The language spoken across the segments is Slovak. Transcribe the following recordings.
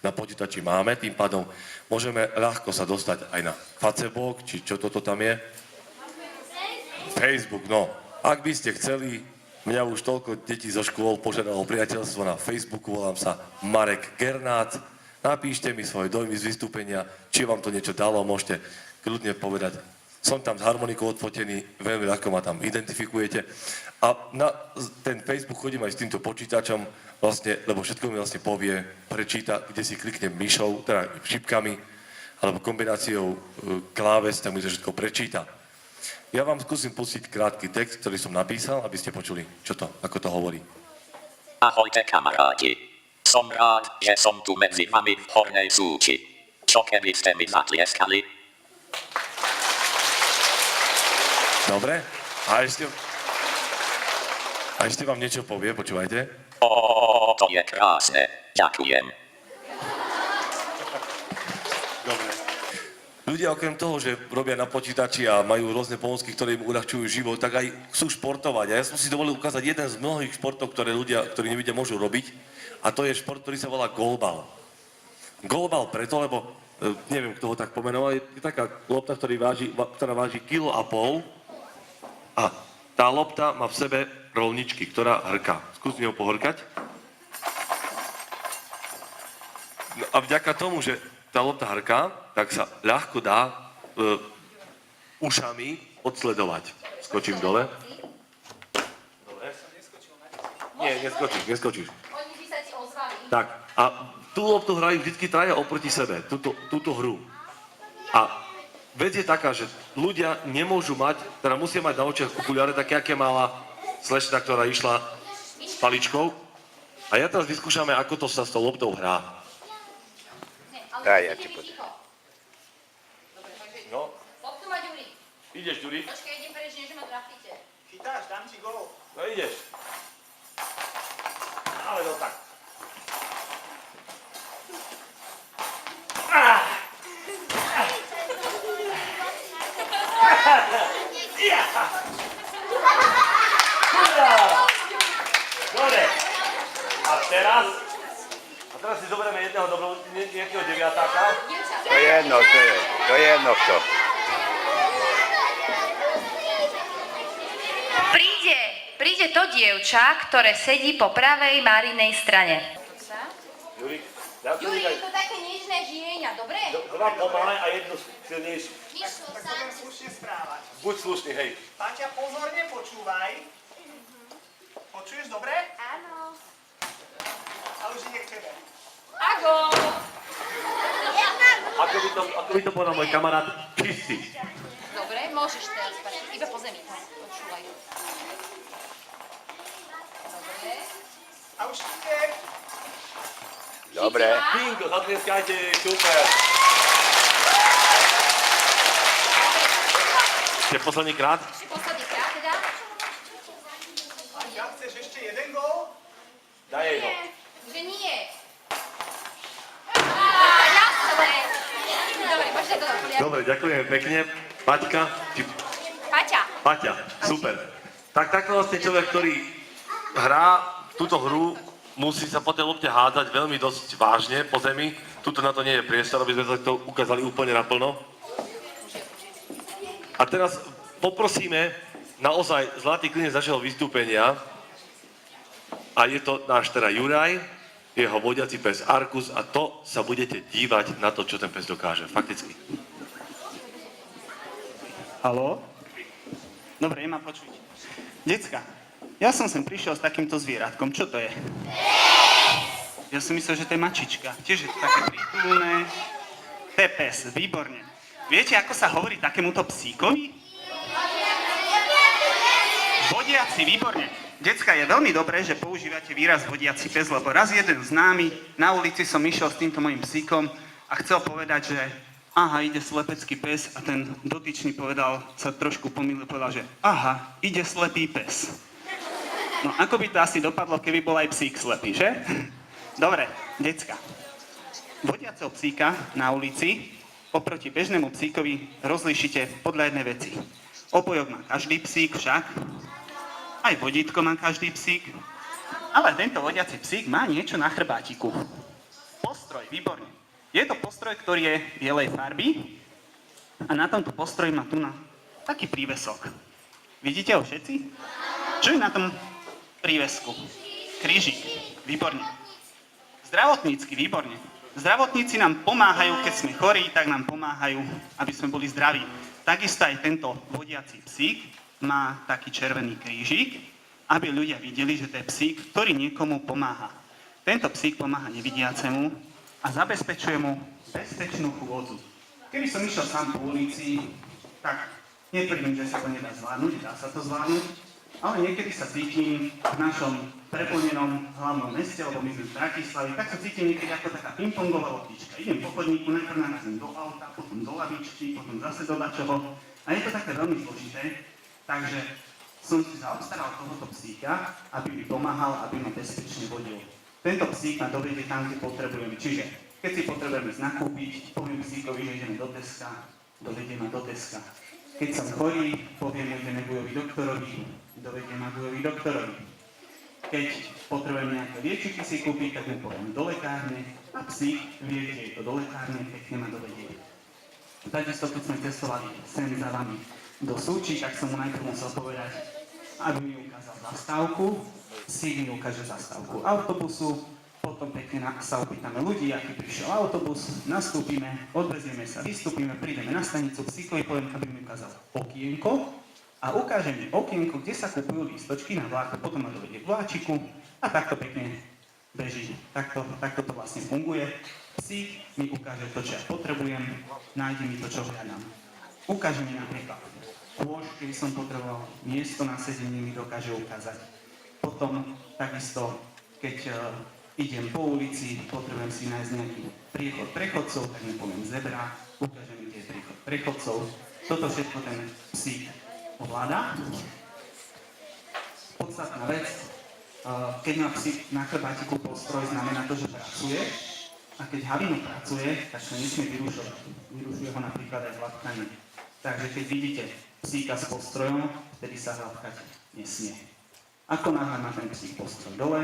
na počítači máme, tým pádom môžeme ľahko sa dostať aj na Facebook, či čo toto tam je. Facebook, no. Ak by ste chceli, mňa už toľko detí zo škôl požiadalo priateľstvo na Facebooku, volám sa Marek Gernát. Napíšte mi svoje dojmy z vystúpenia, či vám to niečo dalo, môžete kľudne povedať. Som tam s harmonikou odfotený, veľmi ľahko ma tam identifikujete. A na ten Facebook chodím aj s týmto počítačom, vlastne, lebo všetko mi vlastne povie, prečíta, kde si kliknem myšou, teda šipkami, alebo kombináciou kláves, tak mi to všetko prečíta. Ja vám skúsim pustiť krátky text, ktorý som napísal, aby ste počuli, čo to, ako to hovorí. Ahojte kamaráti. Som rád, že som tu medzi vami v Hornej Súči. Čo keby ste mi zatlieskali? Dobre, a ešte vám niečo povie, počúvajte. To je krásne, ďakujem. Dobre. Ľudia okrem toho, že robia na počítači a majú rôzne pomôcky, ktoré im uľahčujú život, tak aj chcú športovať. A ja som si dovolil ukázať jeden z mnohých športov, ktoré ľudia, ktorí nevidia, môžu robiť. A to je šport, ktorý sa volá golbal. Golbal preto, lebo, neviem, kto ho tak pomenoval, je taká lopta, ktorá váži 1,5 kg. A tá lopta má v sebe rolničky, ktorá hrká. Skús ňou pohorkať. No a vďaka tomu, že tá lopta hrká, tak sa ľahko dá ušami odsledovať. Skočím dole. Dobre. Nie, neskočíš. Oni by sa ti ozvali. Tak, a tú loptu hrajú vždy traja oproti sebe, túto hru. A vec je taká, že ľudia nemôžu mať, teda musia mať na očiach okuliare, také, aké mala slečna, ktorá išla s paličkou. A ja teraz vyskúšame, ako to sa s tou loptou hrá. Daj, ja ti poďme. Dobre, takže No, loptu má Ďuri. ideš, Ďuri? Počkaj, idem preč, než ma trafíte. Chytáš, dám ti gól. No ideš. Ale no tak. Dobre. A teraz si zoberieme nejakého deviatáka. To je jedno kto. Príde to dievča, ktoré sedí po pravej Marinej strane. Juri, Juri, je to také nežné žienia, dobre? dva pomalé a jednu silnejšiu. Myšlo, Tak sa budem slušne správať. Buď slušný, hej. Paťa, pozorne počúvaj. Počuješ dobre? Áno. A už ide k tebe. Ago! Ako by to povedal môj kamarát, čistý. Dobre, môžeš teraz spať. Iba po zemi. Počúvaj. Dobre. A už ide. Dobre. Bingo, zatlieskajte, super. Ešte posledný krát. Ešte posledný krát teda. Paťa, chceš ešte jeden gól? Daj jej ho. Že nie. Jasné. Dobre, poďte to do poriadku. Dobre, ďakujeme pekne. Paťka, Paťa, super. Tak takto vlastne človek, ktorý hrá túto hru, musí sa po tej lopte hádzať veľmi dosť vážne po zemi. Tuto na to nie je priestor, aby sme sa to ukázali úplne naplno. A teraz poprosíme naozaj zlatý klinec našeho vystúpenia. A je to náš teda Juraj, jeho vodiaci pes Arkus a to sa budete dívať na to, čo ten pes dokáže. Fakticky. Haló? Dobre, ma počuť. Decka, ja som sem prišiel s takýmto zvieratkom. Čo to je? Ja som myslel, že to je mačička. Tiež je to také prítulné. To je pes, výborne. Viete, ako sa hovorí takémuto psíkovi? Vodiaci, výborne. Decka, je veľmi dobré, že používate výraz vodiaci pes, lebo raz jeden známy, na ulici som išiel s týmto mojim psíkom a chcel povedať, že aha, ide slepecký pes a ten dotyčný sa trošku pomýlil, povedal, že aha, ide slepý pes. No ako by to asi dopadlo, keby bol aj psík slepý, že? Dobre, decka. Vodiaceho psíka na ulici oproti bežnému psíkovi rozlíšite podľa jednej veci. Opojok má každý psík však, aj vodítko má každý psík, ale tento vodiaci psík má niečo na chrbátiku. Postroj postroj, výborne. Je to postroj, ktorý je bielej farby a na tomto postroji má tu taký prívesok. Vidíte ho všetci? Čo je na tom prívesku? Krížik. Výborne. Zdravotnícky, výborne. Zdravotníci nám pomáhajú, keď sme chorí, tak nám pomáhajú, aby sme boli zdraví. Takisto aj tento vodiaci psík má taký červený krížik, aby ľudia videli, že to je psík, ktorý niekomu pomáha. Tento psík pomáha nevidiacemu a zabezpečuje mu bezpečnú chôdzu. Keby som išiel sám po ulici, tak netvrdím, že sa to nedá zvládnuť, dá sa to zvládnuť, ale niekedy sa cítim v našom preplnenom hlavnom meste, lebo my sme v Bratislavi, tak sa cítim niekedy ako taká pingpongová loptička. Idem po chodníku, najprv narazím do auta, potom do lavičky, potom zase do dačoho. A je to také veľmi zložité, takže som si zaobstaral tohoto psíka, aby mi pomáhal, aby ma bezpečne vodil. Tento psík ma dovedie tam, kde potrebujeme. Čiže keď si potrebujeme ísť nakúpiť, poviem psíkovi, že ideme do Teska, dovedie ma do Teska. Keď som chorý, poviem mu, ideme Bujovi doktorovi, dovedie ma Bujovi doktorovi. Keď potrebujem nejaké liečiky si kúpiť, tak mu poviem do lekárne a psík vie, kde je to do lekárne, pekne ma dovedie. Takisto, keď sme cestovali sem za vami do Súči, tak som mu najprv musel povedať, aby mi ukázal zastávku, psík mi ukáže zastávku autobusu, potom pekne sa opýtame ľudí, aký prišiel autobus, nastúpime, odvezieme sa, vystúpime, prídeme na stanicu, psíkovi poviem, aby mi ukázal okienko a ukáže mi okienko, kde sa kúpujú lístočky na vlák, potom ma dovedie k vláčiku a takto pekne beží. Takto to vlastne funguje. Psík mi ukáže to, čo ja potrebujem, nájde mi to, čo hľadám. Ukáže mi napríklad kôž, keby som potreboval, miesto na sedenie mi dokáže ukázať. Potom takisto, keď idem po ulici, potrebujem si nájsť nejaký priechod prechodcov, tak mi poviem zebra, ukáže mi, kde je priechod prechodcov. Toto všetko ten psík ovláda. Podstatná vec, keď má psík na chrbátiku postroj, znamená to, že pracuje. A keď havino pracuje, tak sa nesmie vyrušovať. Vyrušuje ho napríklad aj hladkanie. Takže keď vidíte psíka s postrojom, vtedy sa hladkať nesmie. Ako náhle má ten psík postroj dole,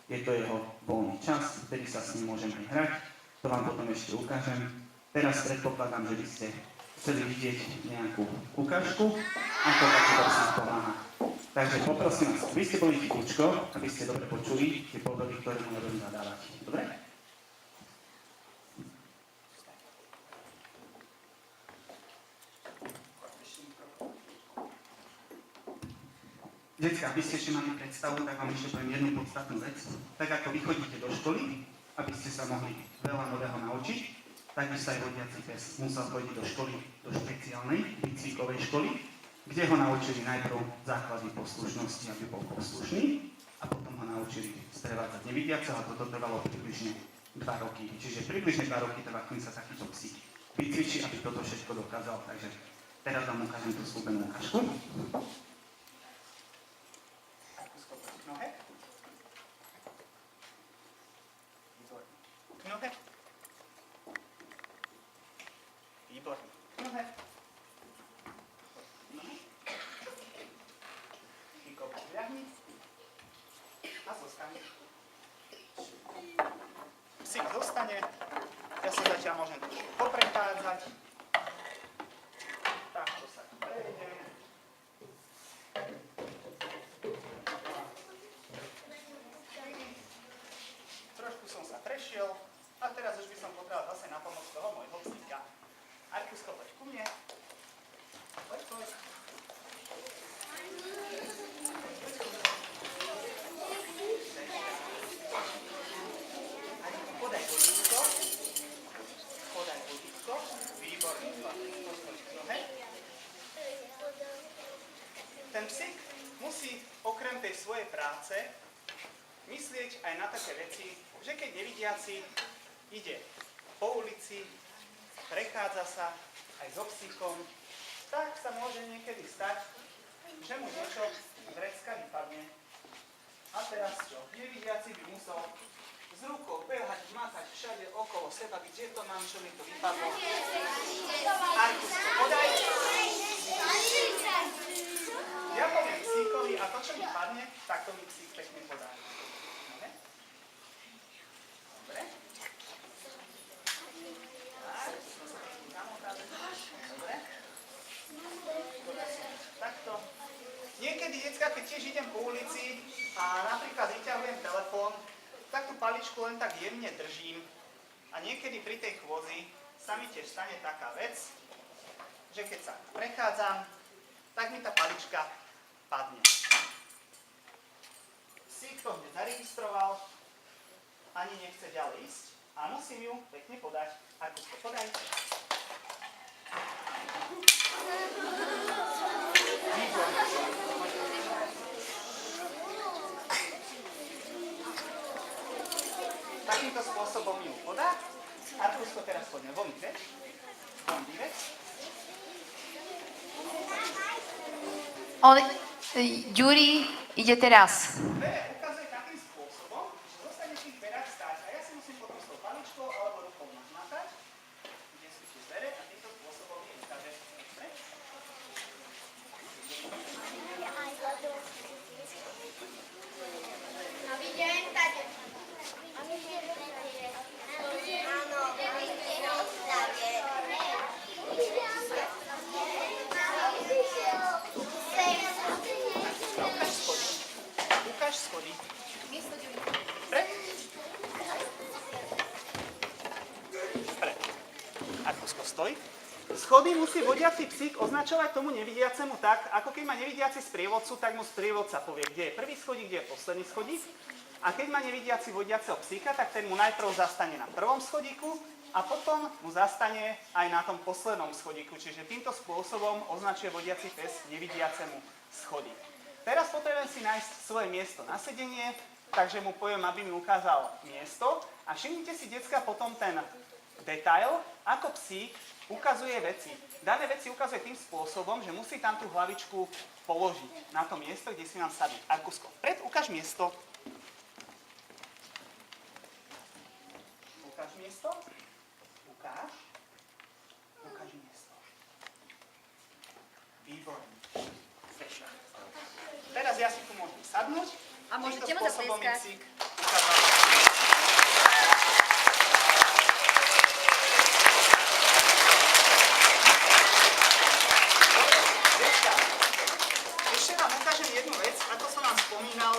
je to jeho voľný čas, vtedy sa s ním môžem aj hrať. To vám potom ešte ukážem. Teraz predpokladám, že by ste chceli vidieť nejakú ukážku, ako takýto psík pomáha. Takže poprosím vás, aby ste boli tichučko, aby ste dobre počuli tie povely, ktoré mu nebudem zadávať. Dobre? Decka, aby ste ešte mali predstavu, tak vám ešte poviem jednu podstatnú vec. Tak ako vy chodíte do školy, aby ste sa mohli veľa nového naučiť, takisto aj vodiaci pes musel chodiť do školy, do špeciálnej výcvikovej školy, kde ho naučili najprv základy poslušnosti, aby bol poslušný, a potom ho naučili sprevádzať nevidiaceho, a toto trvalo približne 2 roky. Čiže približne 2 roky trvá, kým sa takýto psík vycvičí, aby toto všetko dokázal. Takže teraz vám ukážem tú slúbenú ukážku. Nohe. Nohe. Výborne. Nohe. Nohe. Šíko podľahni. A zostane. Psík zostane. Ja sa zatiaľ môžem trošku poprechádzať. Takto sa prejdem. Trošku som sa prešiel a teraz už by som potreboval zase na pomoc toho môjho psíka. Arkusko, poď ku mne. Poď. Podaj vodítko. Výborný. Postoň k nohe. Ten psík musí okrem tej svojej práce myslieť aj na také veci, že keď nevidiaci ide po ulici, prechádza sa aj so psíkom, tak sa môže niekedy stať, že mu niečo z vrecka vypadne. A teraz čo? Nevidiaci by musel s rukou behať, matať všade okolo seba, kde to mám, čo mi to vypadlo. Arkusko, podaj. Ja poviem psíkovi a to, čo mi padne, tak to mi psík pekne podá. Dobre? keď idem po ulici a napríklad vyťahujem telefón, tak tú paličku len tak jemne držím a niekedy pri tej chôdzi sa mi tiež stane taká vec, že keď sa prechádzam, tak mi tá palička padne. Psík to hneď zaregistroval, ani nechce ďalej ísť a musím ju pekne podať. Arkusko, podaj. Výborne. Takýmto spôsobom ju podá. Arkusko, teraz poďme von dýveť. Von dýveť. Ďuri ide teraz. Dvere ukazuje takým spôsobom, že zostane v tých dverách stáť. A ja si musím potom s tou paličkou alebo rukou nazmatať, kde sú tie dvere a týmto spôsobom mi ukáže. Dobre? Ukáž schody. Pre? Pre. Arkusko, stoj. Schody musí vodiaci psík označovať tomu nevidiacemu tak, ako keď má nevidiaci sprievodcu, tak mu sprievodca povie, kde je prvý schodík, kde je posledný schodík. A keď má nevidiaci vodiaceho psíka, tak ten mu najprv zastane na prvom schodíku a potom mu zastane aj na tom poslednom schodíku. Čiže týmto spôsobom označuje vodiaci pes nevidiacemu schodík. Teraz potrebujem si nájsť svoje miesto na sedenie, takže mu poviem, aby mi ukázal miesto. A všimnite si, decka, potom ten detail, ako psík ukazuje veci. Dané veci ukazuje tým spôsobom, že musí tam tú hlavičku položiť na to miesto, kde si mám sadnúť. Arkusko, vpred, ukáž miesto. Ukáž miesto. Ukáž. Ukáž miesto. Výborne. Fešák. Teraz ja si tu môžem sadnúť. A môžete Týmto mu spôsobom mi zaplieskať. psík ukázal. Dečka, ešte vám ukážem jednu vec, ako som vám spomínal.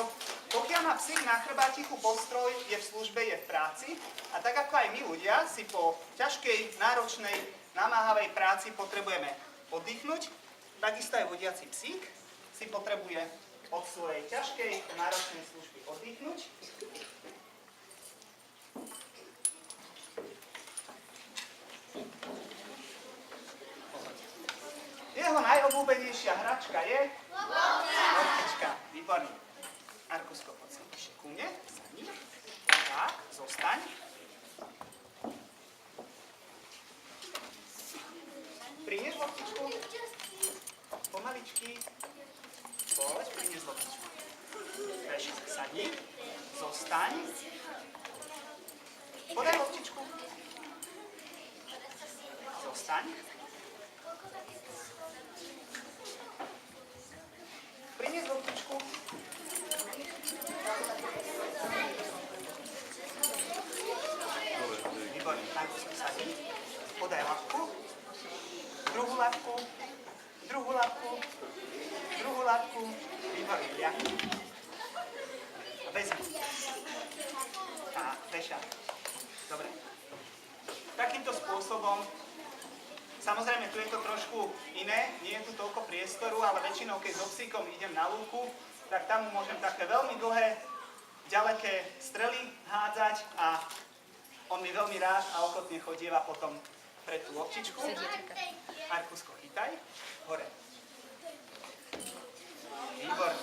Pokiaľ má psík na chrbátiku postroj, je v službe, je v práci. A tak ako aj my ľudia si po ťažkej, náročnej, namáhavej práci potrebujeme oddychnúť, takisto aj vodiaci psík si potrebuje od svojej ťažkej, náročnej služby oddychnúť. Jeho najobľúbenejšia hračka je? Loptička. Výborný. Arkusko, poď sa bližšie ku mne. Sadni. Tak, zostaň. Prinies loptičku. Pomaličky. Poď, prinies loptičku. Prešli sa, sadni. Zostaň. Podaj loptičku. Zostaň. Prinies loptičku. Výborný, Arkusko, sadni. Podaj ľapku. Druhú ľapku. Druhú ľapku. Druhú ľapku. Výborný, ľahni. Vezmi. Á, fešák. Dobre. Takýmto spôsobom, samozrejme, tu je to trošku iné, nie je tu toľko priestoru, ale väčšinou, keď so psíkom idem na lúku, tak tam mu môžem také veľmi dlhé, ďaleké strely hádzať a on mi veľmi rád a ochotne chodieva potom pred tú loptičku. Arkusko, chytaj. Hore. Výborne.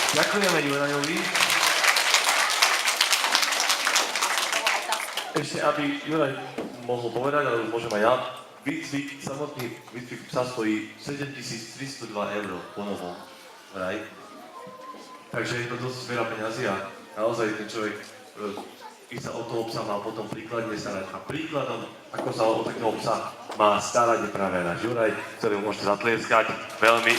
Ďakujeme Jurajovi. Ešte, aby Juraj mohol povedať, ale môžem aj ja, výcvik, samotný výcvik psa stojí 7302 € ponovom, vraj. Takže je to dosť veľa peňazí a naozaj ten človek, keď sa o toho psa mal potom príkladne starať. A príkladom, ako sa o takého psa má starať, je práve náš Juraj, ktorého môžete zatlieskať veľmi.